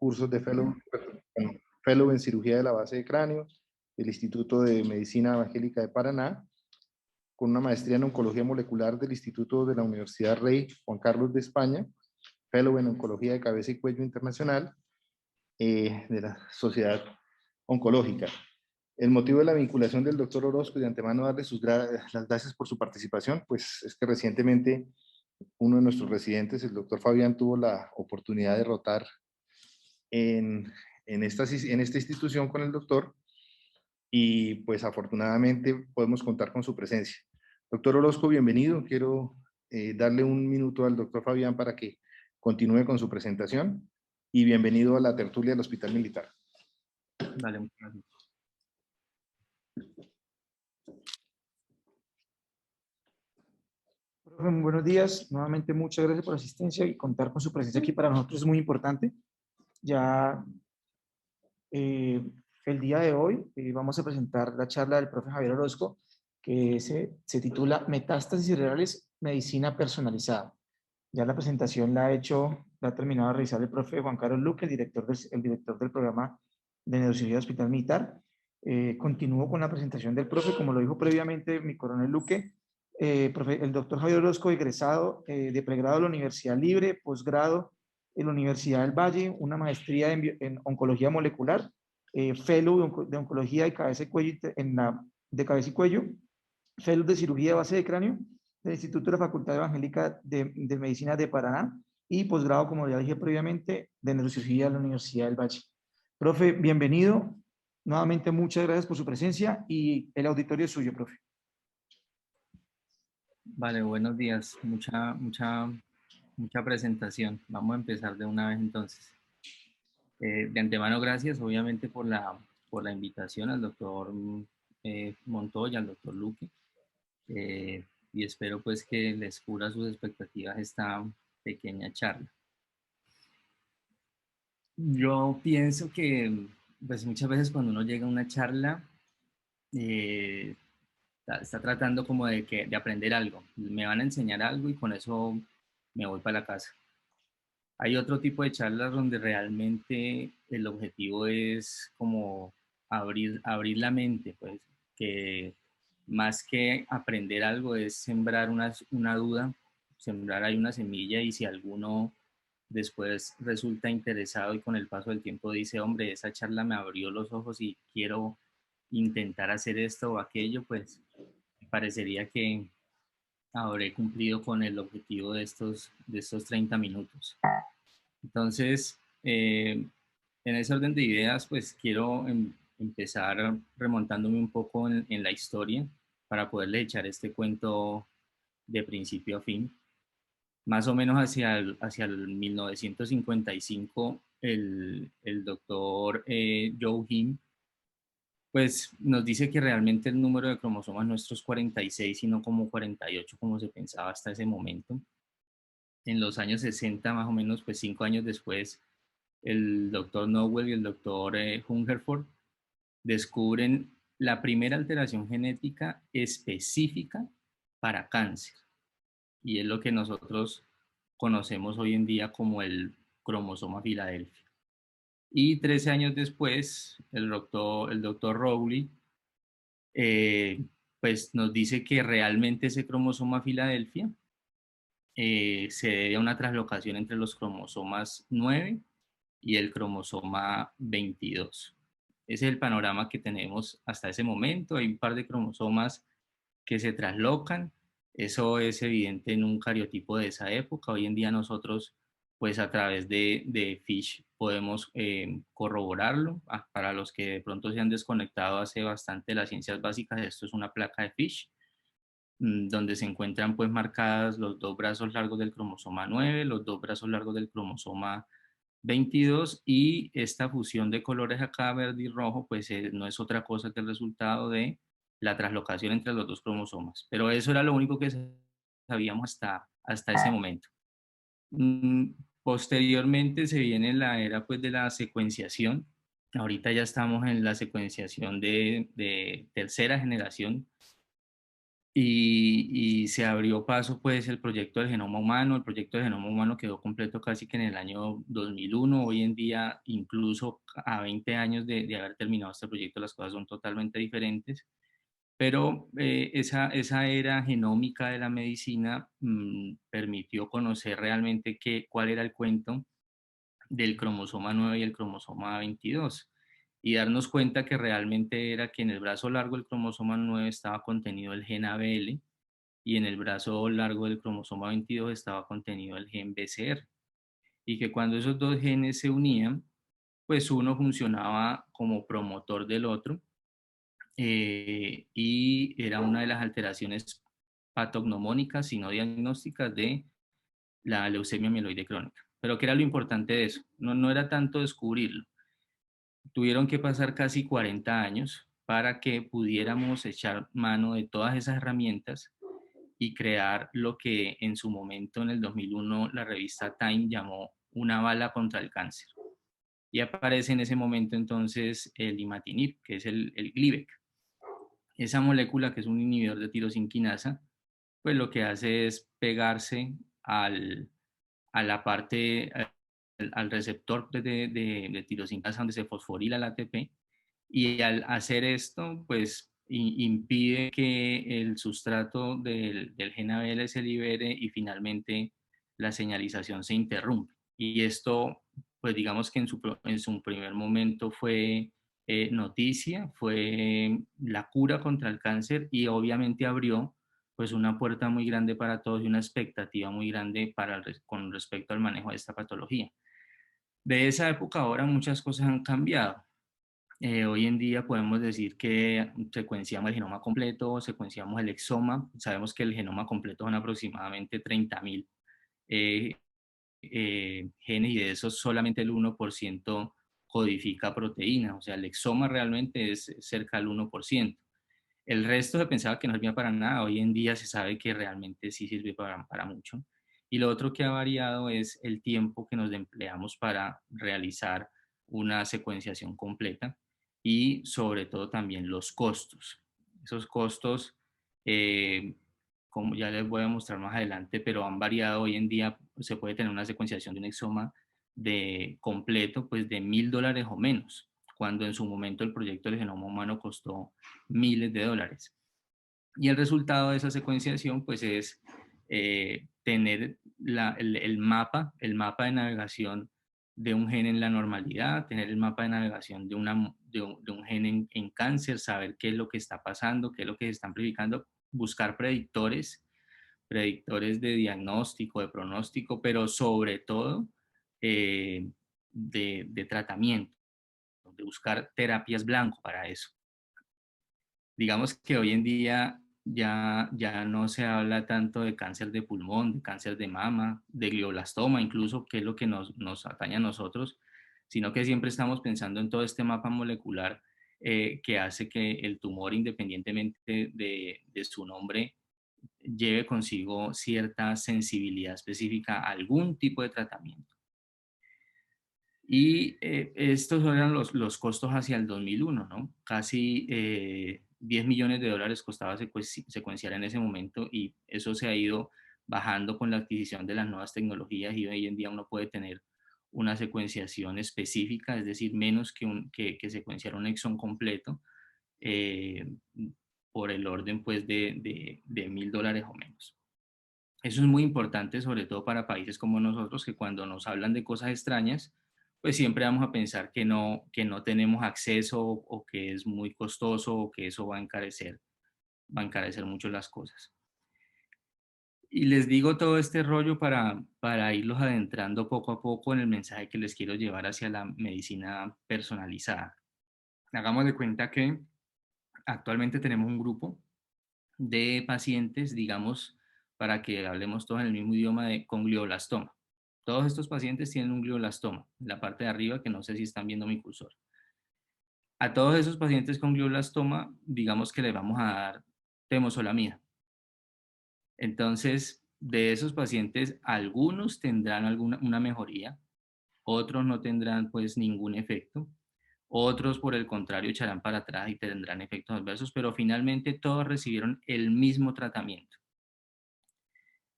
cursos de fellow en cirugía de la base de cráneo del Instituto de Medicina Evangélica de Paraná, con una maestría en oncología molecular del Instituto de la Universidad Rey Juan Carlos de España, fellow en oncología de cabeza y cuello internacional de la Sociedad Oncológica. El motivo de la vinculación del doctor Orozco, y de antemano darle las gracias por su participación, pues es que recientemente uno de nuestros residentes, el doctor Fabián, tuvo la oportunidad de rotar en esta institución con el doctor, y pues afortunadamente podemos contar con su presencia. Doctor Orozco, bienvenido. Quiero darle un minuto al doctor Fabián para que continúe con su presentación, y bienvenido a la tertulia del Hospital Militar. Vale, muchas gracias. Muy buenos días. Nuevamente muchas gracias por la asistencia, y contar con su presencia aquí para nosotros es muy importante. Ya el día de hoy vamos a presentar la charla del profe Javier Orozco, que se titula Metástasis cerebrales, medicina personalizada. Ya la presentación la ha terminado de realizar el profe Juan Carlos Luque, el director del programa de neurocirugía del Hospital Militar. Continúo con la presentación del profe, como lo dijo previamente mi coronel Luque. El doctor Javier Orozco, egresado de pregrado de la Universidad Libre, posgrado en la Universidad del Valle, una maestría en oncología molecular, fellow de oncología de cabeza y cuello, de cabeza y cuello, fellow de cirugía de base de cráneo del Instituto de la Facultad Evangélica de Medicina de Paraná, y posgrado, como ya dije previamente, de neurocirugía de la Universidad del Valle. Profe, bienvenido. Nuevamente, muchas gracias por su presencia, y el auditorio es suyo, profe. Vale, buenos días. Mucha presentación. Vamos a empezar de una vez entonces. De antemano, gracias obviamente por la invitación al doctor Montoya, al doctor Luque. Y espero pues que les cubra sus expectativas esta pequeña charla. Yo pienso que pues muchas veces cuando uno llega a una charla está tratando como de aprender algo. Me van a enseñar algo y con eso me voy para la casa. Hay otro tipo de charlas donde realmente el objetivo es como abrir la mente, pues, que más que aprender algo es sembrar una duda, sembrar ahí una semilla, y si alguno después resulta interesado y con el paso del tiempo dice, hombre, esa charla me abrió los ojos y quiero intentar hacer esto o aquello, pues me parecería que habré cumplido con el objetivo de estos 30 minutos. Entonces, en ese orden de ideas, pues quiero empezar remontándome un poco en la historia para poderle echar este cuento de principio a fin. Más o menos hacia el 1955, el doctor Joe Himm pues nos dice que realmente el número de cromosomas nuestros es 46, sino como 48, como se pensaba hasta ese momento. En los años 60, más o menos, pues 5 años después, el doctor Nowell y el doctor Hungerford descubren la primera alteración genética específica para cáncer. Y es lo que nosotros conocemos hoy en día como el cromosoma Filadelfia. Y 13 años después, el doctor Rowley pues nos dice que realmente ese cromosoma Filadelfia se debe a una translocación entre los cromosomas 9 y el cromosoma 22. Ese es el panorama que tenemos hasta ese momento. Hay un par de cromosomas que se traslocan. Eso es evidente en un cariotipo de esa época. Hoy en día nosotros, pues a través de FISH podemos corroborarlo. Para los que de pronto se han desconectado hace bastante de las ciencias básicas, esto es una placa de FISH, donde se encuentran pues marcadas los dos brazos largos del cromosoma 9, los dos brazos largos del cromosoma 22, y esta fusión de colores acá, verde y rojo, pues no es otra cosa que el resultado de la translocación entre los dos cromosomas. Pero eso era lo único que sabíamos hasta ese momento. Posteriormente se viene la era pues de la secuenciación. Ahorita ya estamos en la secuenciación de tercera generación, y se abrió paso pues el proyecto del genoma humano. El proyecto del genoma humano quedó completo casi que en el año 2001. Hoy en día, incluso a 20 años de haber terminado este proyecto, las cosas son totalmente diferentes. Pero esa era genómica de la medicina permitió conocer realmente cuál era el cuento del cromosoma 9 y el cromosoma 22 y darnos cuenta que realmente era que en el brazo largo del cromosoma 9 estaba contenido el gen ABL y en el brazo largo del cromosoma 22 estaba contenido el gen BCR, y que cuando esos dos genes se unían, pues uno funcionaba como promotor del otro, y era una de las alteraciones patognomónicas y no diagnósticas de la leucemia mieloide crónica. Pero ¿qué era lo importante de eso? No era tanto descubrirlo. Tuvieron que pasar casi 40 años para que pudiéramos echar mano de todas esas herramientas y crear lo que en su momento, en el 2001, la revista Time llamó una bala contra el cáncer. Y aparece en ese momento entonces el imatinib, que es el Glivec. Esa molécula, que es un inhibidor de tirosinquinasa, pues lo que hace es pegarse a la parte, al receptor de tirosinquinasa donde se fosforila el ATP, y al hacer esto, pues impide que el sustrato del gen ABL se libere y finalmente la señalización se interrumpe. Y esto, pues digamos que en su primer momento fue noticia, fue la cura contra el cáncer, y obviamente abrió pues una puerta muy grande para todos y una expectativa muy grande con respecto al manejo de esta patología. De esa época ahora muchas cosas han cambiado. Hoy en día podemos decir que secuenciamos el genoma completo, secuenciamos el exoma. Sabemos que el genoma completo son aproximadamente 30.000 eh, genes, y de esos solamente el 1% codifica proteína. O sea, el exoma realmente es cerca del 1%. El resto se pensaba que no servía para nada. Hoy en día se sabe que realmente sí sirve para mucho. Y lo otro que ha variado es el tiempo que nos empleamos para realizar una secuenciación completa, y sobre todo también los costos. Esos costos, eh, como ya les voy a mostrar más adelante, pero han variado. Hoy en día se puede tener una secuenciación de un exoma de completo pues de $1.000 o menos, cuando en su momento el proyecto del genoma humano costó miles de dólares. Y el resultado de esa secuenciación pues es tener el mapa de navegación de un gen en la normalidad, tener el mapa de navegación de un gen en cáncer, saber qué es lo que está pasando, qué es lo que se está amplificando, buscar predictores de diagnóstico, de pronóstico, pero sobre todo de tratamiento, de buscar terapias blanco para eso. Digamos que hoy en día ya no se habla tanto de cáncer de pulmón, de cáncer de mama, de glioblastoma, incluso, que es lo que nos atañe a nosotros, sino que siempre estamos pensando en todo este mapa molecular que hace que el tumor, independientemente de su nombre, lleve consigo cierta sensibilidad específica a algún tipo de tratamiento. Y estos eran los costos hacia el 2001, ¿no? Casi $10 millones costaba secuenciar en ese momento, y eso se ha ido bajando con la adquisición de las nuevas tecnologías, y hoy en día uno puede tener una secuenciación específica, es decir, menos que secuenciar un exón completo, eh, por el orden pues de $1.000 o menos. Eso es muy importante, sobre todo para países como nosotros, que cuando nos hablan de cosas extrañas, pues siempre vamos a pensar que no tenemos acceso, o que es muy costoso, o que eso va a encarecer mucho las cosas. Y les digo todo este rollo para irlos adentrando poco a poco en el mensaje que les quiero llevar hacia la medicina personalizada. Hagamos de cuenta que actualmente tenemos un grupo de pacientes, digamos, para que hablemos todos en el mismo idioma, con glioblastoma. Todos estos pacientes tienen un glioblastoma en la parte de arriba, que no sé si están viendo mi cursor. A todos esos pacientes con glioblastoma, digamos que les vamos a dar temozolomida. Entonces, de esos pacientes, algunos tendrán una mejoría, otros no tendrán pues ningún efecto, Otros, por el contrario, echarán para atrás y tendrán efectos adversos, pero finalmente todos recibieron el mismo tratamiento.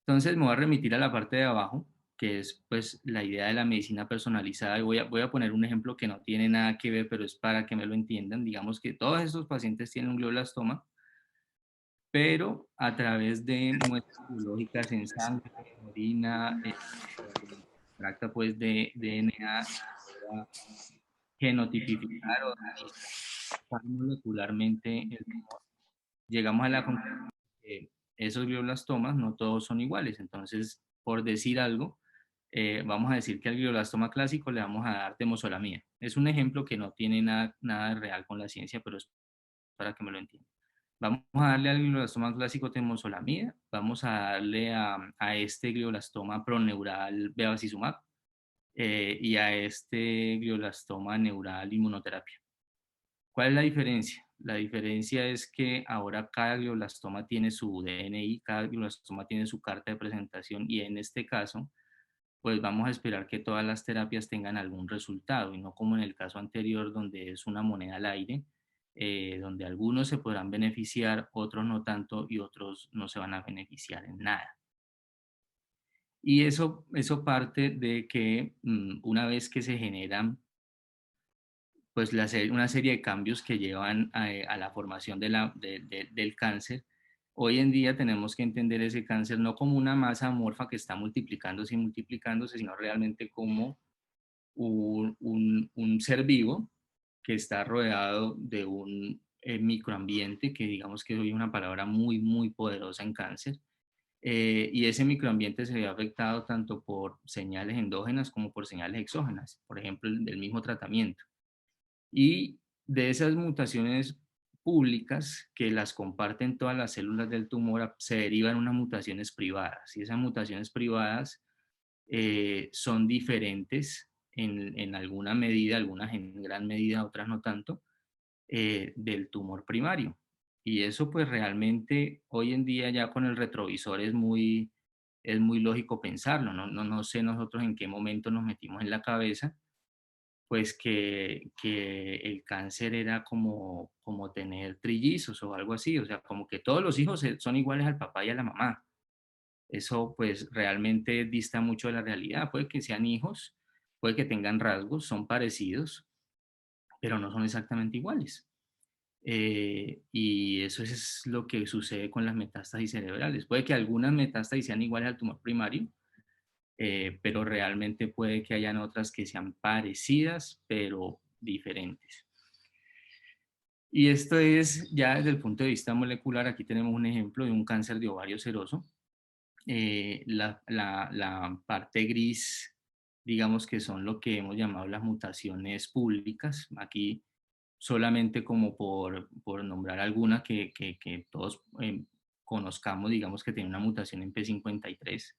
Entonces me voy a remitir a la parte de abajo, que es pues la idea de la medicina personalizada, y voy a poner un ejemplo que no tiene nada que ver, pero es para que me lo entiendan. Digamos que todos estos pacientes tienen un glioblastoma, pero a través de muestras biológicas en sangre, en orina, extracta pues de DNA, genotipificar o registrar molecularmente el tumor, llegamos a la conclusión que esos glioblastomas no todos son iguales. Entonces, por decir algo, vamos a decir que al glioblastoma clásico le vamos a dar temozolomida. Es un ejemplo que no tiene nada real con la ciencia, pero es para que me lo entiendan. Vamos a darle al glioblastoma clásico temozolomida, vamos a darle a este glioblastoma proneural bevacizumab, y a este glioblastoma neural inmunoterapia. ¿Cuál es la diferencia? La diferencia es que ahora cada glioblastoma tiene su DNI, cada glioblastoma tiene su carta de presentación, y en este caso, pues vamos a esperar que todas las terapias tengan algún resultado y no como en el caso anterior donde es una moneda al aire, donde algunos se podrán beneficiar, otros no tanto y otros no se van a beneficiar en nada. Y eso parte de que una vez que se generan pues una serie de cambios que llevan a la formación del cáncer. Hoy en día tenemos que entender ese cáncer no como una masa amorfa que está multiplicándose y multiplicándose, sino realmente como un ser vivo que está rodeado de un microambiente, que digamos que es una palabra muy poderosa en cáncer. Y ese microambiente se ve afectado tanto por señales endógenas como por señales exógenas, por ejemplo, del mismo tratamiento. Y de esas mutaciones públicas que las comparten todas las células del tumor, se derivan unas mutaciones privadas. Y esas mutaciones privadas son diferentes en alguna medida, algunas en gran medida, otras no tanto, del tumor primario. Y eso pues realmente hoy en día ya con el retrovisor es muy lógico pensarlo. No sé nosotros en qué momento nos metimos en la cabeza pues que el cáncer era como tener trillizos o algo así, o sea, como que todos los hijos son iguales al papá y a la mamá. Eso pues realmente dista mucho de la realidad. Puede que sean hijos, puede que tengan rasgos, son parecidos, pero no son exactamente iguales. Y eso es lo que sucede con las metástasis cerebrales. Puede que algunas metástasis sean iguales al tumor primario, pero realmente puede que hayan otras que sean parecidas, pero diferentes. Y esto es ya desde el punto de vista molecular. Aquí tenemos un ejemplo de un cáncer de ovario seroso. La parte gris, digamos que son lo que hemos llamado las mutaciones públicas. Aquí solamente como por nombrar alguna que todos conozcamos, digamos que tiene una mutación en P53.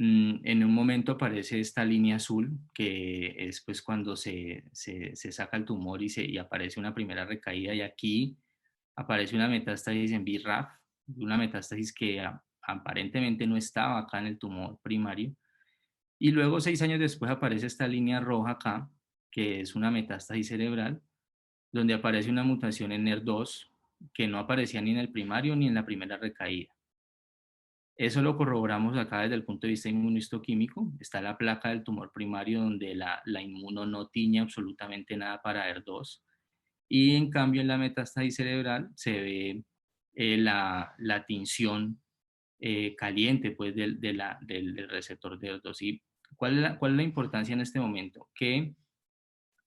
En un momento aparece esta línea azul, que es pues cuando se saca el tumor y aparece una primera recaída, y aquí aparece una metástasis en BRAF, una metástasis que aparentemente no estaba acá en el tumor primario, y luego 6 años después aparece esta línea roja acá, que es una metástasis cerebral, donde aparece una mutación en NER2 que no aparecía ni en el primario ni en la primera recaída. Eso lo corroboramos acá desde el punto de vista inmunohistoquímico. Está la placa del tumor primario donde la inmuno no tiñe absolutamente nada para ER2. Y en cambio en la metástasis cerebral se ve la tinción caliente pues, del receptor de ER2. ¿Y cuál es la importancia en este momento? Que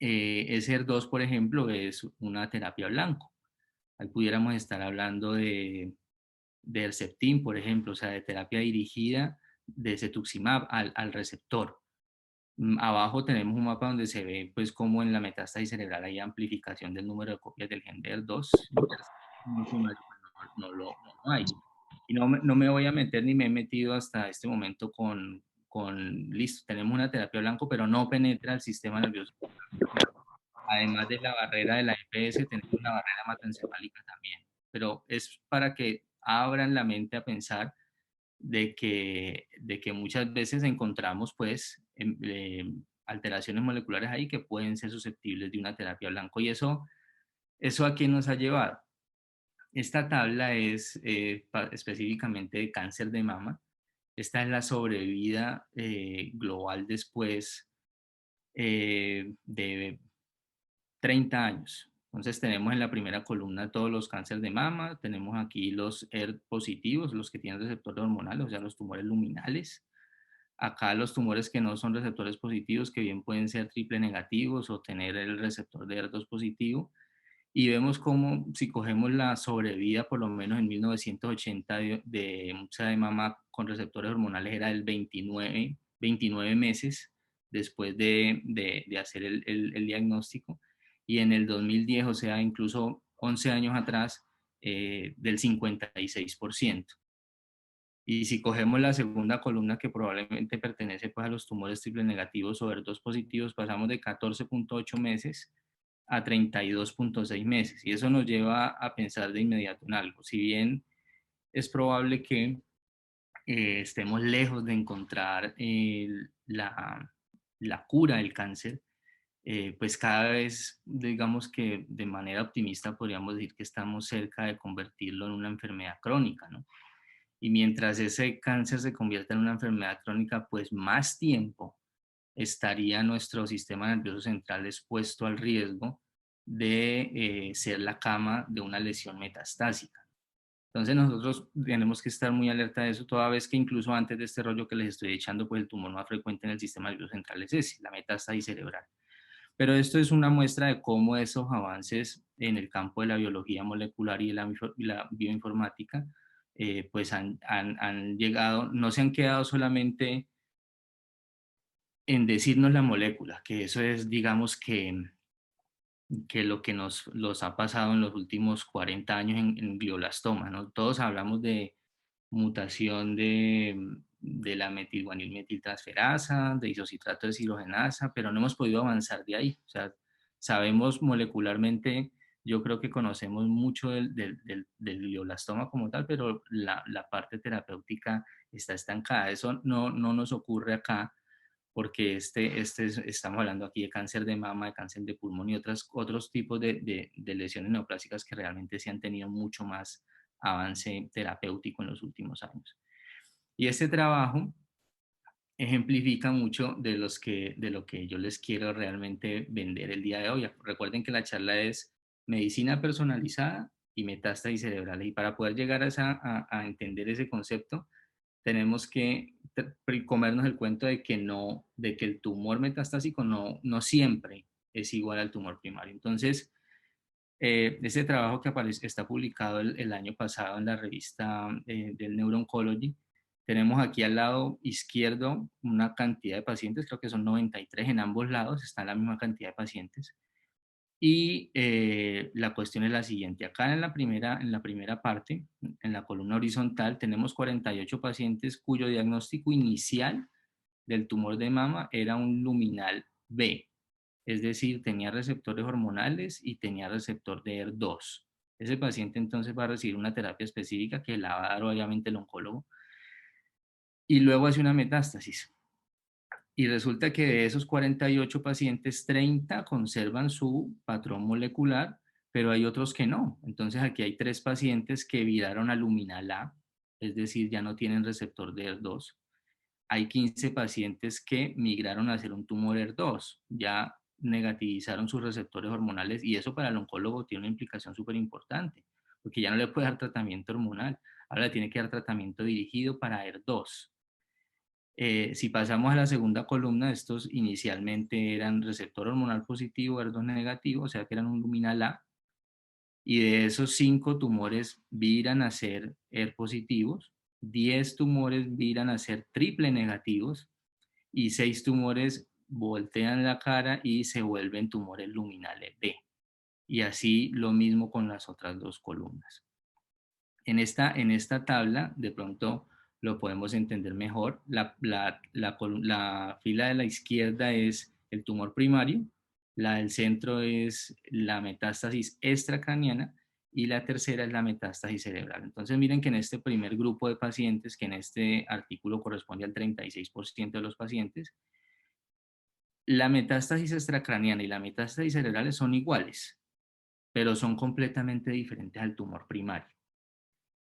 ese ER2, por ejemplo, es una terapia blanco. Ahí pudiéramos estar hablando de Herceptin, por ejemplo, o sea, de terapia dirigida de cetuximab al receptor. Abajo tenemos un mapa donde se ve, pues, cómo en la metástasis cerebral hay amplificación del número de copias del gen DER2. No hay. Y no me voy a meter ni me he metido hasta este momento listo, tenemos una terapia blanco, pero no penetra el sistema nervioso. Además de la barrera de la EPS, tenemos una barrera hematoencefálica también. Pero es para que abran la mente a pensar de que muchas veces encontramos, pues, alteraciones moleculares ahí que pueden ser susceptibles de una terapia blanco. ¿Y eso a qué nos ha llevado? Esta tabla es específicamente de cáncer de mama. Esta es la sobrevida global después de 30 años. Entonces tenemos en la primera columna todos los cánceres de mama, tenemos aquí los ER positivos, los que tienen receptores hormonales, o sea, los tumores luminales. Acá los tumores que no son receptores positivos, que bien pueden ser triple negativos o tener el receptor de ER2 positivo. Y vemos cómo si cogemos la sobrevida, por lo menos en 1980, de mucha de mama con receptores hormonales era del 29 meses después de hacer el diagnóstico. Y en el 2010, o sea, incluso 11 años atrás, del 56%. Y si cogemos la segunda columna, que probablemente pertenece pues, a los tumores triple negativos o ER2 positivos, pasamos de 14.8 meses a 32.6 meses. Y eso nos lleva a pensar de inmediato en algo. Si bien es probable que estemos lejos de encontrar la cura del cáncer, pues cada vez, digamos que de manera optimista podríamos decir que estamos cerca de convertirlo en una enfermedad crónica, ¿no? Y mientras ese cáncer se convierta en una enfermedad crónica, pues más tiempo estaría nuestro sistema nervioso central expuesto al riesgo de ser la cama de una lesión metastásica. Entonces nosotros tenemos que estar muy alerta de eso, toda vez que incluso antes de este rollo que les estoy echando, pues el tumor más frecuente en el sistema nervioso central es ese, la metástasis cerebral. Pero esto es una muestra de cómo esos avances en el campo de la biología molecular y la bioinformática pues han llegado, no se han quedado solamente en decirnos la molécula, que eso es, digamos, que lo que nos ha pasado en los últimos 40 años en glioblastoma, ¿no? Todos hablamos de mutación de la metilguanilmetiltransferasa, de isocitrato de deshidrogenasa, pero no hemos podido avanzar de ahí. O sea, sabemos molecularmente, yo creo que conocemos mucho del glioblastoma como tal, pero la parte terapéutica está estancada. Eso no nos ocurre acá porque estamos hablando aquí de cáncer de mama, de cáncer de pulmón y otros tipos de lesiones neoplásicas que realmente sí han tenido mucho más avance terapéutico en los últimos años. Y este trabajo ejemplifica mucho de lo que yo les quiero realmente vender el día de hoy. Recuerden que la charla es medicina personalizada y metástasis cerebrales. Y para poder llegar a entender ese concepto, tenemos que comernos el cuento de que el tumor metastásico no siempre es igual al tumor primario. Entonces, este trabajo que está publicado el año pasado en la revista del Neuro-Oncology, tenemos aquí al lado izquierdo una cantidad de pacientes, creo que son 93 en ambos lados, está la misma cantidad de pacientes. Y la cuestión es la siguiente. Acá en la primera parte, en la columna horizontal, tenemos 48 pacientes cuyo diagnóstico inicial del tumor de mama era un luminal B. Es decir, tenía receptores hormonales y tenía receptor de ER2. Ese paciente entonces va a recibir una terapia específica que la va a dar obviamente el oncólogo. Y luego hace una metástasis. Y resulta que de esos 48 pacientes, 30 conservan su patrón molecular, pero hay otros que no. Entonces aquí hay 3 pacientes que viraron a luminal A, es decir, ya no tienen receptor de ER2. Hay 15 pacientes que migraron a ser un tumor ER2, ya negativizaron sus receptores hormonales y eso para el oncólogo tiene una implicación súper importante, porque ya no le puede dar tratamiento hormonal, ahora le tiene que dar tratamiento dirigido para ER2. Si pasamos a la segunda columna, estos inicialmente eran receptor hormonal positivo, ER2 negativo, o sea que eran un luminal A, y de esos 5 tumores viran a ser ER positivos, 10 tumores viran a ser triple negativos y 6 tumores voltean la cara y se vuelven tumores luminales B. Y así lo mismo con las otras 2 columnas. En esta tabla, de pronto lo podemos entender mejor. La fila de la izquierda es el tumor primario, la del centro es la metástasis extracraniana y la tercera es la metástasis cerebral. Entonces miren que en este primer grupo de pacientes, que en este artículo corresponde al 36% de los pacientes, La metástasis extracraniana y la metástasis cerebrales son iguales, pero son completamente diferentes al tumor primario.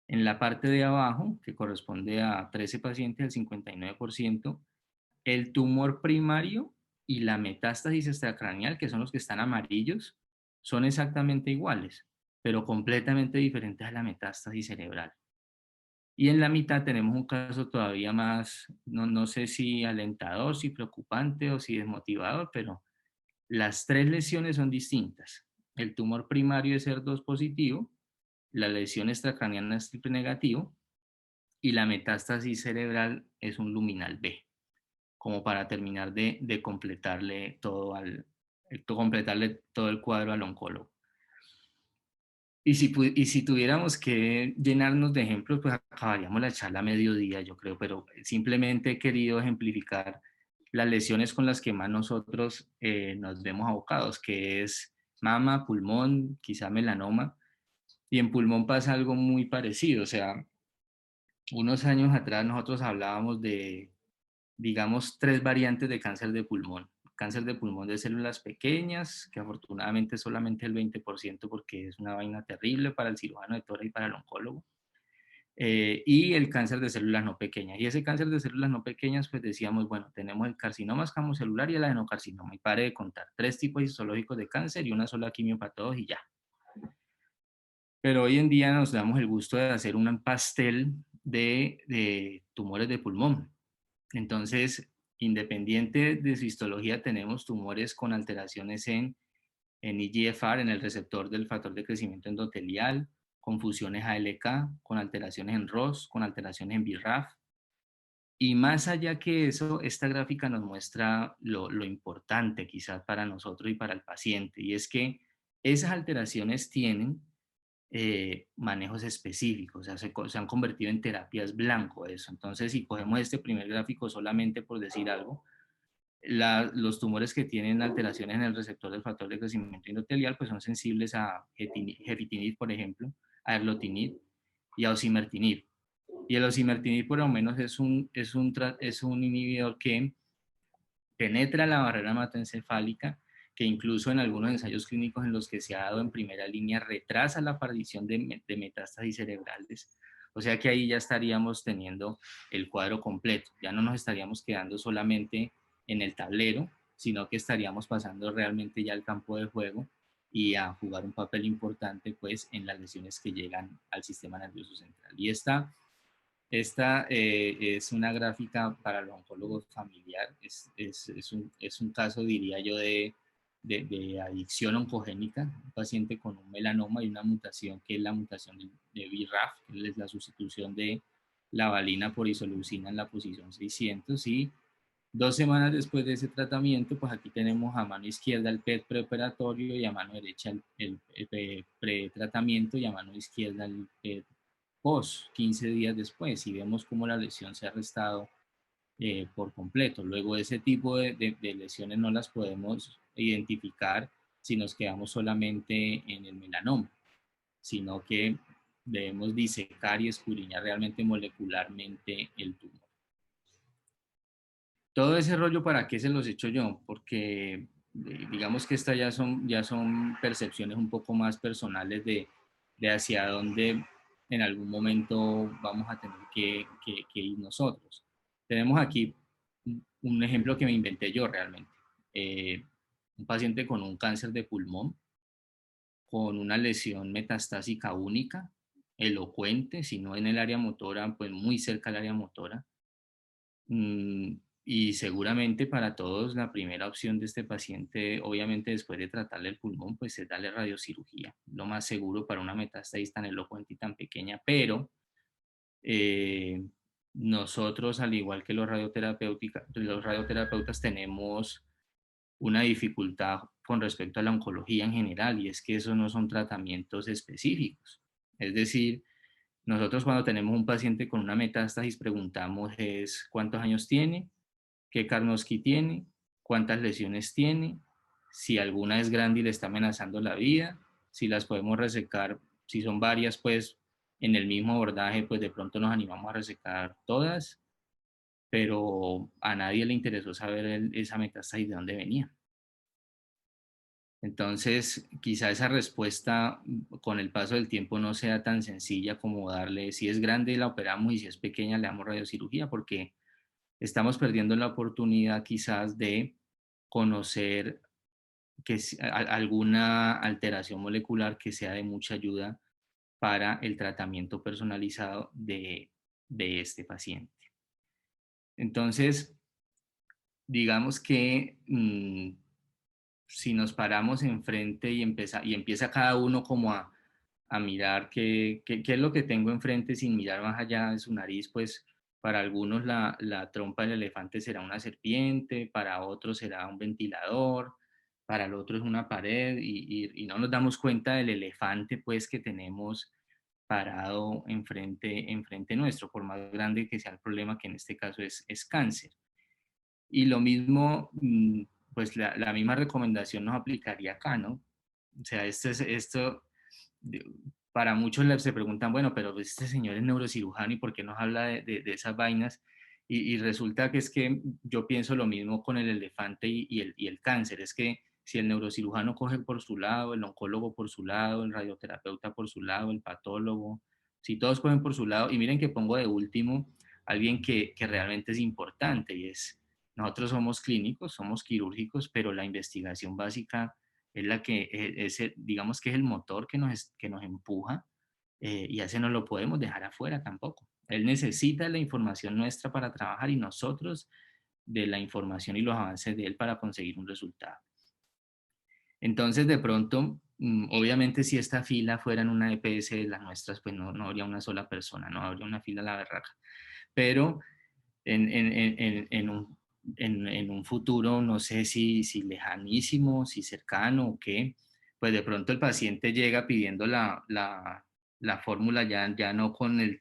En la parte de abajo, que corresponde a 13 pacientes, el 59%, el tumor primario y la metástasis extracraneal, que son los que están amarillos, son exactamente iguales, pero completamente diferentes a la metástasis cerebral. Y en la mitad tenemos un caso todavía más, no sé si alentador, si preocupante o si desmotivador, pero las tres lesiones son distintas. El tumor primario es HER2 positivo, la lesión extracraneana es triple negativo y la metástasis cerebral es un luminal B, como para terminar de completarle completarle todo el cuadro al oncólogo. Y si tuviéramos que llenarnos de ejemplos, pues acabaríamos la charla a mediodía, yo creo, pero simplemente he querido ejemplificar las lesiones con las que más nosotros nos vemos abocados, que es mama, pulmón, quizá melanoma, y en pulmón pasa algo muy parecido, o sea, unos años atrás nosotros hablábamos de, digamos, tres variantes de cáncer de pulmón. Cáncer de pulmón de células pequeñas, que afortunadamente solamente el 20% porque es una vaina terrible para el cirujano de tórax y para el oncólogo. Y el cáncer de células no pequeñas. Y ese cáncer de células no pequeñas, pues decíamos, bueno, tenemos el carcinoma escamocelular y el adenocarcinoma. Y pare de contar, 3 tipos histológicos de cáncer y una sola quimio para todos y ya. Pero hoy en día nos damos el gusto de hacer un pastel de tumores de pulmón. Entonces, independiente de su histología, tenemos tumores con alteraciones en EGFR, en el receptor del factor de crecimiento endotelial, con fusiones ALK, con alteraciones en ROS, con alteraciones en BRAF. Y más allá que eso, esta gráfica nos muestra lo importante quizás para nosotros y para el paciente, y es que esas alteraciones tienen manejos específicos, o sea, se han convertido en terapias blanco eso. Entonces, si cogemos este primer gráfico solamente por decir algo, los tumores que tienen alteraciones en el receptor del factor de crecimiento endotelial pues son sensibles a gefitinib, por ejemplo, a erlotinib y a osimertinib. Y el osimertinib por lo menos es un inhibidor que penetra la barrera hematoencefálica, que incluso en algunos ensayos clínicos en los que se ha dado en primera línea retrasa la aparición de metástasis cerebrales. O sea que ahí ya estaríamos teniendo el cuadro completo, ya no nos estaríamos quedando solamente en el tablero, sino que estaríamos pasando realmente ya al campo de juego y a jugar un papel importante pues en las lesiones que llegan al sistema nervioso central. Y esta es una gráfica para los oncólogos familiar, es un caso, diría yo, de adicción oncogénica, un paciente con un melanoma y una mutación que es la mutación de BRAF, que es la sustitución de la valina por isoleucina en la posición 600, y 2 semanas después de ese tratamiento, pues aquí tenemos a mano izquierda el PET preoperatorio y a mano derecha el pretratamiento y a mano izquierda el PET post 15 días después y vemos cómo la lesión se ha restado por completo. Luego ese tipo de lesiones no las podemos identificar si nos quedamos solamente en el melanoma, sino que debemos disecar y escudriñar realmente molecularmente el tumor. Todo ese rollo, ¿para qué se los he hecho yo? Porque digamos que estas ya son percepciones un poco más personales de hacia dónde en algún momento vamos a tener que ir nosotros. Tenemos aquí un ejemplo que me inventé yo realmente. Un paciente con un cáncer de pulmón, con una lesión metastásica única, elocuente, si no en el área motora, pues muy cerca del área motora. Y seguramente para todos la primera opción de este paciente, obviamente después de tratarle el pulmón, pues es darle radiocirugía, lo más seguro para una metástasis tan elocuente y tan pequeña, pero nosotros, al igual que los radioterapeutas, tenemos una dificultad con respecto a la oncología en general, y es que esos no son tratamientos específicos. Es decir, nosotros cuando tenemos un paciente con una metástasis preguntamos es cuántos años tiene, qué Karnowski tiene, cuántas lesiones tiene, si alguna es grande y le está amenazando la vida, si las podemos resecar, si son varias, pues en el mismo abordaje, pues de pronto nos animamos a resecar todas, pero a nadie le interesó saber esa metástasis de dónde venía. Entonces, quizá esa respuesta con el paso del tiempo no sea tan sencilla como darle, si es grande la operamos y si es pequeña le damos radiocirugía, porque estamos perdiendo la oportunidad quizás de conocer alguna alteración molecular que sea de mucha ayuda para el tratamiento personalizado de este paciente. Entonces, digamos que si nos paramos enfrente y empieza cada uno como a mirar qué es lo que tengo enfrente sin mirar más allá de su nariz, pues para algunos la trompa del elefante será una serpiente, para otros será un ventilador, para el otro es una pared y no nos damos cuenta del elefante pues que tenemos parado enfrente nuestro, por más grande que sea el problema, que en este caso es cáncer. Y lo mismo, pues la misma recomendación nos aplicaría acá, ¿no? O sea, para muchos se preguntan, bueno, pero este señor es neurocirujano y ¿por qué nos habla de esas vainas? Y resulta que es que yo pienso lo mismo con el elefante y el cáncer, es que si el neurocirujano coge por su lado, el oncólogo por su lado, el radioterapeuta por su lado, el patólogo, si todos cogen por su lado, y miren que pongo de último alguien que realmente es importante y es, nosotros somos clínicos, somos quirúrgicos, pero la investigación básica es la que, digamos que es el motor que nos empuja y a ese no lo podemos dejar afuera tampoco. Él necesita la información nuestra para trabajar y nosotros de la información y los avances de él para conseguir un resultado. Entonces, de pronto, obviamente si esta fila fuera en una EPS de las nuestras, pues no habría una sola persona, no habría una fila a la berraca. Pero en un futuro, no sé si lejanísimo, si cercano o qué, pues de pronto el paciente llega pidiendo la fórmula ya no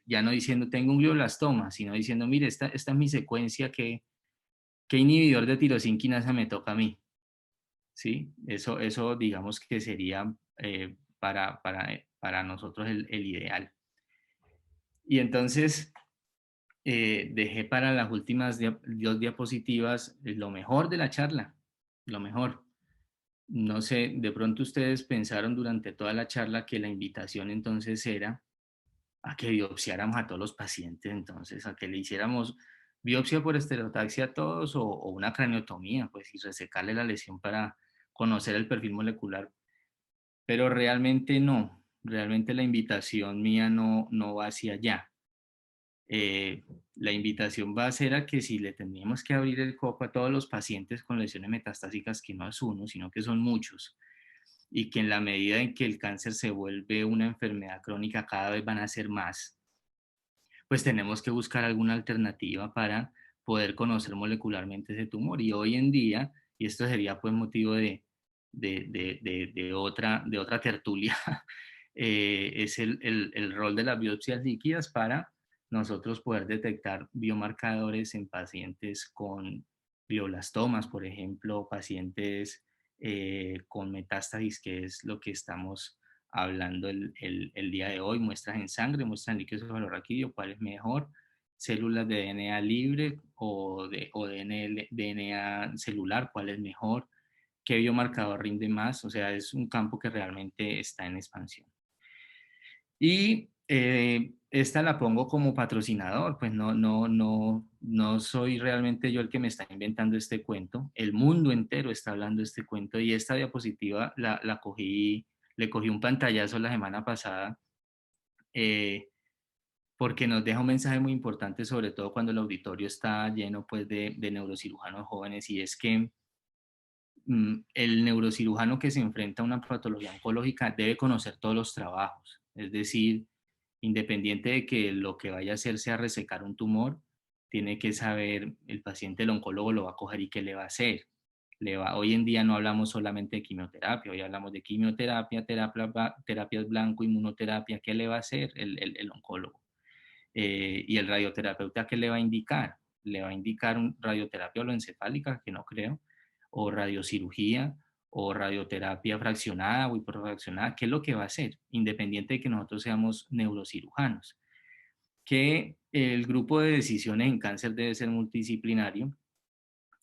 ya no diciendo tengo un glioblastoma, sino diciendo, mire, esta es mi secuencia, ¿qué inhibidor de tirosina quinasa me toca a mí? ¿Sí? Eso digamos que sería para nosotros el ideal. Y entonces dejé para las últimas dos diapositivas lo mejor de la charla, lo mejor. No sé, de pronto ustedes pensaron durante toda la charla que la invitación entonces era a que biopsiáramos a todos los pacientes, entonces a que le hiciéramos biopsia por estereotaxia a todos o una craniotomía, pues y resecarle la lesión para conocer el perfil molecular. Pero realmente no, realmente la invitación mía no va hacia allá. La invitación va a ser a que si le tendríamos que abrir el coco a todos los pacientes con lesiones metastásicas, que no es uno, sino que son muchos, y que en la medida en que el cáncer se vuelve una enfermedad crónica, cada vez van a ser más, pues tenemos que buscar alguna alternativa para poder conocer molecularmente ese tumor. Y hoy en día, y esto sería pues motivo de otra tertulia, es el rol de las biopsias líquidas para nosotros poder detectar biomarcadores en pacientes con glioblastomas, por ejemplo, pacientes con metástasis, que es lo que estamos hablando el día de hoy, muestras en sangre, muestras en líquido cefalorraquídeo, cuál es mejor, células de DNA libre o DNA celular, cuál es mejor, qué biomarcador rinde más, o sea, es un campo que realmente está en expansión. Y esta la pongo como patrocinador, pues no soy realmente yo el que me está inventando este cuento, el mundo entero está hablando de este cuento y esta diapositiva le cogí un pantallazo la semana pasada porque nos deja un mensaje muy importante, sobre todo cuando el auditorio está lleno pues de neurocirujanos jóvenes y es que el neurocirujano que se enfrenta a una patología oncológica debe conocer todos los trabajos, es decir, independiente de que lo que vaya a hacer sea resecar un tumor, tiene que saber, el paciente, el oncólogo lo va a coger y qué le va a hacer. Hoy en día no hablamos solamente de quimioterapia, hoy hablamos de quimioterapia, terapias blanco, inmunoterapia, ¿qué le va a hacer el oncólogo? Y el radioterapeuta, ¿qué le va a indicar? Le va a indicar radioterapia holoencefálica, que no creo, o radiocirugía, o radioterapia fraccionada o hiperfraccionada, ¿qué es lo que va a hacer? Independiente de que nosotros seamos neurocirujanos. Que el grupo de decisiones en cáncer debe ser multidisciplinario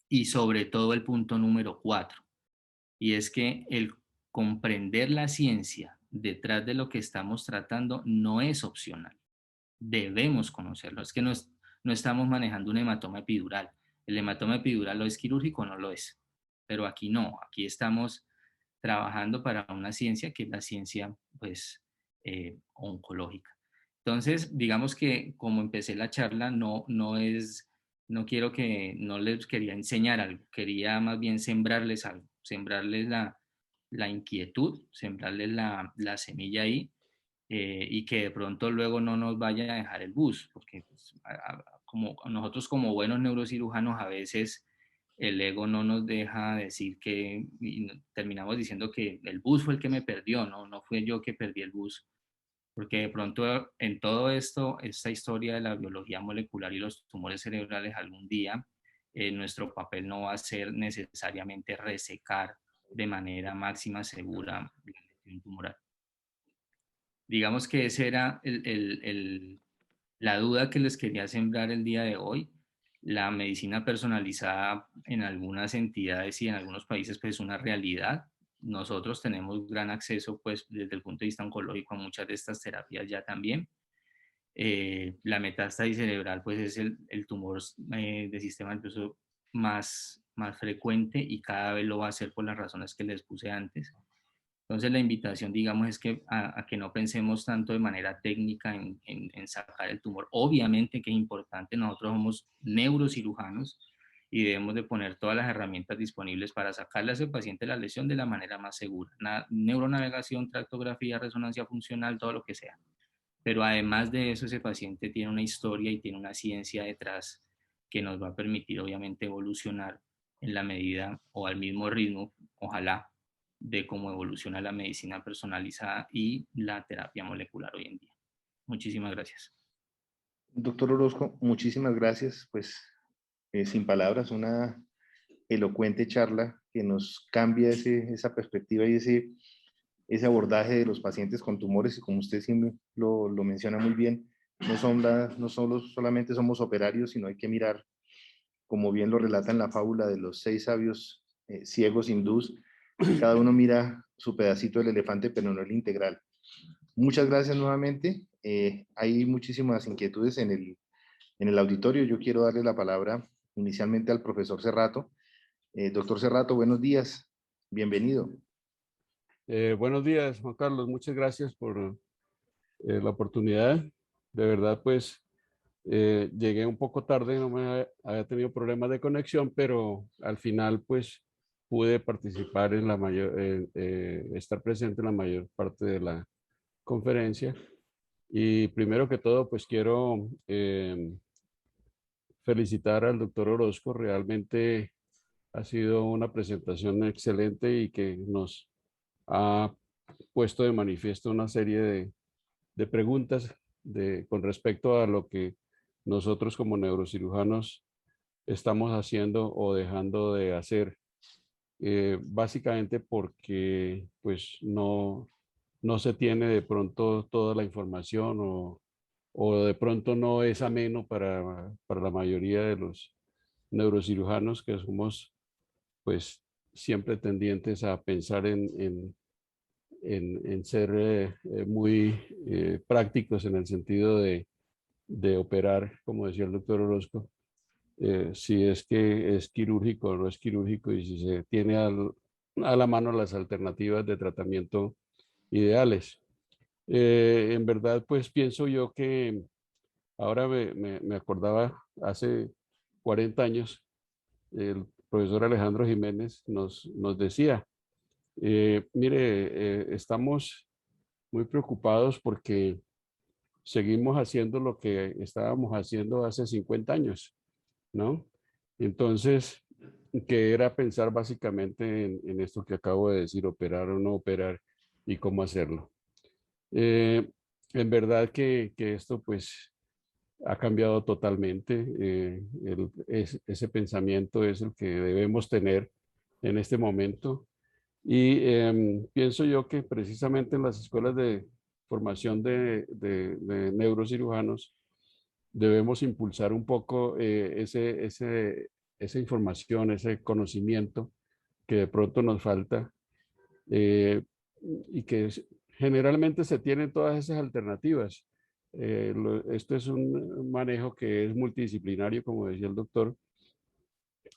y sobre todo el punto número 4, y es que el comprender la ciencia detrás de lo que estamos tratando no es opcional. Debemos conocerlo. Es que no estamos manejando un hematoma epidural. El hematoma epidural lo es quirúrgico, no lo es. Pero aquí no, aquí estamos trabajando para una ciencia que es la ciencia, pues, oncológica. Entonces, digamos que como empecé la charla, no quiero que, no les quería enseñar algo, quería más bien sembrarles algo, sembrarles la inquietud, sembrarles la semilla ahí, y que de pronto luego no nos vaya a dejar el bus, porque pues, como nosotros como buenos neurocirujanos a veces el ego no nos deja decir que, y terminamos diciendo que el bus fue el que me perdió, no fue yo que perdí el bus, porque de pronto en todo esto, esta historia de la biología molecular y los tumores cerebrales, algún día nuestro papel no va a ser necesariamente resecar de manera máxima segura un tumoral. Digamos que esa era la duda que les quería sembrar el día de hoy. La medicina personalizada en algunas entidades y en algunos países pues es una realidad. Nosotros tenemos gran acceso pues desde el punto de vista oncológico a muchas de estas terapias ya también. La metástasis cerebral pues es el tumor de sistema nervioso más frecuente y cada vez lo va a ser por las razones que les puse antes. Entonces la invitación, digamos, es que a que no pensemos tanto de manera técnica en sacar el tumor. Obviamente que es importante, nosotros somos neurocirujanos y debemos de poner todas las herramientas disponibles para sacarle a ese paciente la lesión de la manera más segura. Neuronavegación, tractografía, resonancia funcional, todo lo que sea. Pero además de eso, ese paciente tiene una historia y tiene una ciencia detrás que nos va a permitir, obviamente, evolucionar en la medida o al mismo ritmo, ojalá, de cómo evoluciona la medicina personalizada y la terapia molecular hoy en día. Muchísimas gracias. Doctor Orozco, muchísimas gracias. Pues sin palabras, una elocuente charla que nos cambia esa perspectiva y ese abordaje de los pacientes con tumores, y como usted siempre lo menciona muy bien, no solo solamente somos operarios, sino hay que mirar, como bien lo relata en la fábula de los 6 sabios ciegos hindús, que cada uno mira su pedacito del elefante, pero no el integral. Muchas gracias nuevamente. Hay muchísimas inquietudes en el auditorio. Yo quiero darle la palabra inicialmente al profesor Cerrato. Doctor Cerrato, buenos días. Bienvenido. Buenos días, Juan Carlos. Muchas gracias por la oportunidad. De verdad, pues llegué un poco tarde, no me había tenido problemas de conexión, pero al final, pues pude participar en la mayor, estar presente en la mayor parte de la conferencia. Y primero que todo, pues quiero felicitar al doctor Orozco. Realmente ha sido una presentación excelente y que nos ha puesto de manifiesto una serie de preguntas con respecto a lo que nosotros como neurocirujanos estamos haciendo o dejando de hacer, básicamente porque pues no se tiene de pronto toda la información o de pronto no es ameno para la mayoría de los neurocirujanos que somos pues siempre tendientes a pensar en ser muy prácticos en el sentido de operar, como decía el doctor Orozco, si es que es quirúrgico o no es quirúrgico y si se tiene a la mano las alternativas de tratamiento ideales. En verdad, pues pienso yo que ahora me acordaba hace 40 años, el profesor Alejandro Jiménez nos decía, mire, estamos muy preocupados porque seguimos haciendo lo que estábamos haciendo hace 50 años, ¿no? Entonces, que era pensar básicamente en esto que acabo de decir, operar o no operar y cómo hacerlo. En verdad que esto pues ha cambiado totalmente. Ese pensamiento es el que debemos tener en este momento. Y pienso yo que precisamente en las escuelas de formación de neurocirujanos debemos impulsar un poco esa información, ese conocimiento que de pronto nos falta, eh, y que generalmente se tienen todas esas alternativas. Esto es un manejo que es multidisciplinario, como decía el doctor,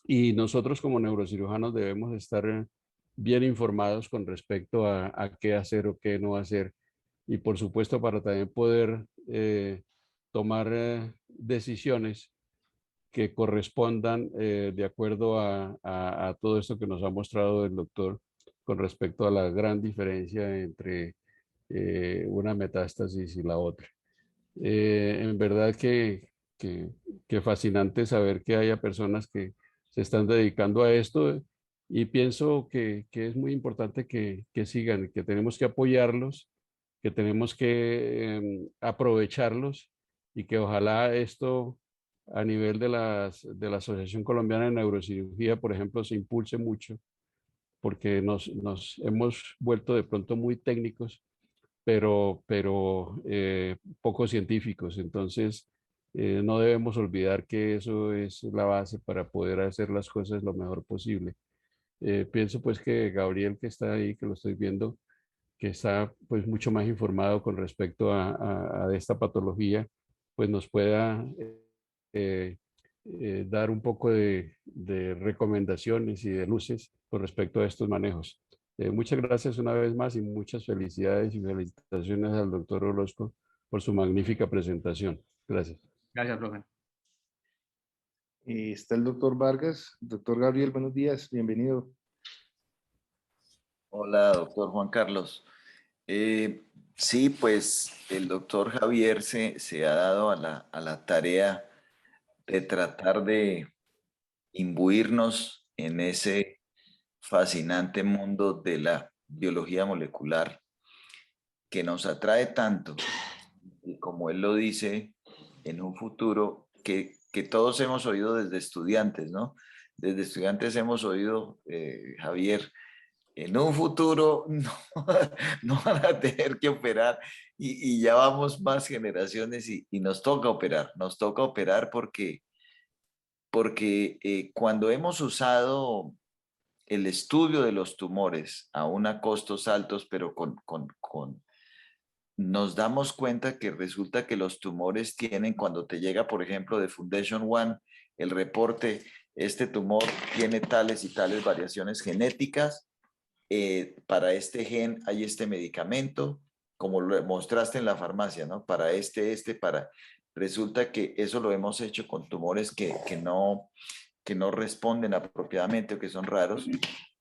y nosotros como neurocirujanos debemos estar bien informados con respecto a qué hacer o qué no hacer. Y por supuesto para también poder tomar decisiones que correspondan de acuerdo a todo esto que nos ha mostrado el doctor con respecto a la gran diferencia entre una metástasis y la otra. En verdad que, que fascinante saber que haya personas que se están dedicando a esto, y pienso que es muy importante que sigan, que tenemos que apoyarlos, que tenemos que aprovecharlos, y que ojalá esto a nivel de la Asociación Colombiana de Neurocirugía, por ejemplo, se impulse mucho, porque nos hemos vuelto de pronto muy técnicos, pero poco científicos. Entonces, no debemos olvidar que eso es la base para poder hacer las cosas lo mejor posible. Pienso pues que Gabriel, que está ahí, que lo estoy viendo, que está pues mucho más informado con respecto a esta patología, pues nos pueda eh, dar un poco de recomendaciones y de luces con respecto a estos manejos. Muchas gracias una vez más y muchas felicidades y felicitaciones al doctor Orozco por su magnífica presentación. Gracias. Gracias, profe. Está el doctor Vargas. Doctor Gabriel, buenos días, bienvenido. Hola, doctor Juan Carlos. Sí, pues el doctor Javier se ha dado a la tarea de tratar de imbuirnos en ese fascinante mundo de la biología molecular que nos atrae tanto, y como él lo dice, en un futuro que todos hemos oído desde estudiantes, ¿no? Desde estudiantes hemos oído, Javier, en un futuro no, no van a tener que operar, y ya vamos más generaciones y nos toca operar porque cuando hemos usado el estudio de los tumores aún a costos altos, pero nos damos cuenta que resulta que los tumores tienen, cuando te llega, por ejemplo, de Foundation One, el reporte, este tumor tiene tales y tales variaciones genéticas, para este gen hay este medicamento, como lo mostraste en la farmacia, ¿no? Para para... Resulta que eso lo hemos hecho con tumores que no responden apropiadamente o que son raros.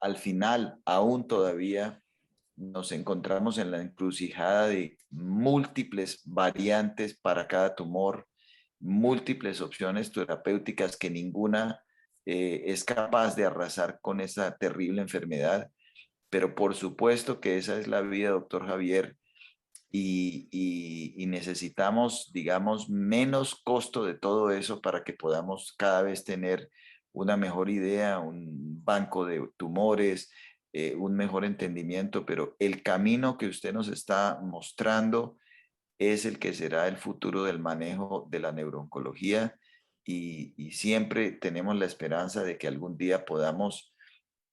Al final, aún todavía nos encontramos en la encrucijada de múltiples variantes para cada tumor, múltiples opciones terapéuticas que ninguna es capaz de arrasar con esa terrible enfermedad. Pero por supuesto que esa es la vida, doctor Javier, y necesitamos, digamos, menos costo de todo eso para que podamos cada vez tener una mejor idea, un banco de tumores, un mejor entendimiento, pero el camino que usted nos está mostrando es el que será el futuro del manejo de la neurooncología, y siempre tenemos la esperanza de que algún día podamos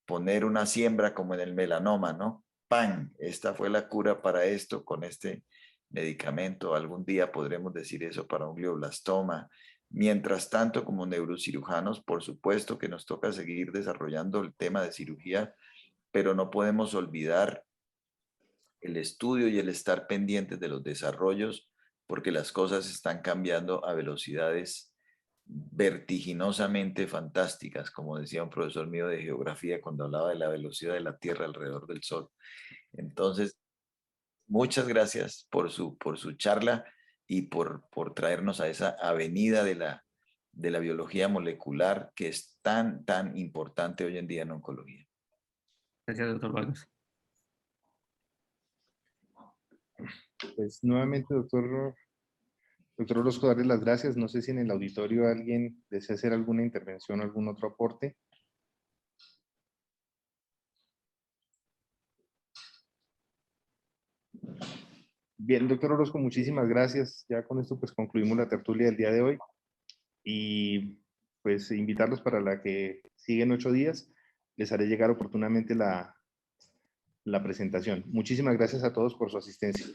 poner una siembra como en el melanoma, ¿no? ¡Pam! Esta fue la cura para esto con este medicamento. Algún día podremos decir eso para un glioblastoma. Mientras tanto, como neurocirujanos, por supuesto que nos toca seguir desarrollando el tema de cirugía, pero no podemos olvidar el estudio y el estar pendientes de los desarrollos, porque las cosas están cambiando a velocidades vertiginosamente fantásticas, como decía un profesor mío de geografía cuando hablaba de la velocidad de la Tierra alrededor del Sol. Entonces, muchas gracias por su charla y por traernos a esa avenida de la biología molecular que es tan, tan importante hoy en día en oncología. Gracias, doctor Vargas. Pues nuevamente, doctor Orozco, darle las gracias. No sé si en el auditorio alguien desea hacer alguna intervención o algún otro aporte. Bien, doctor Orozco, muchísimas gracias. Ya con esto pues concluimos la tertulia del día de hoy y pues invitarlos para la que sigue en 8 días. Les haré llegar oportunamente la presentación. Muchísimas gracias a todos por su asistencia.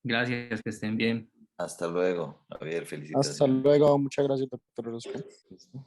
Gracias, que estén bien. Hasta luego, Javier, Hasta felicitaciones. luego, muchas gracias, doctor Orozco. Listo.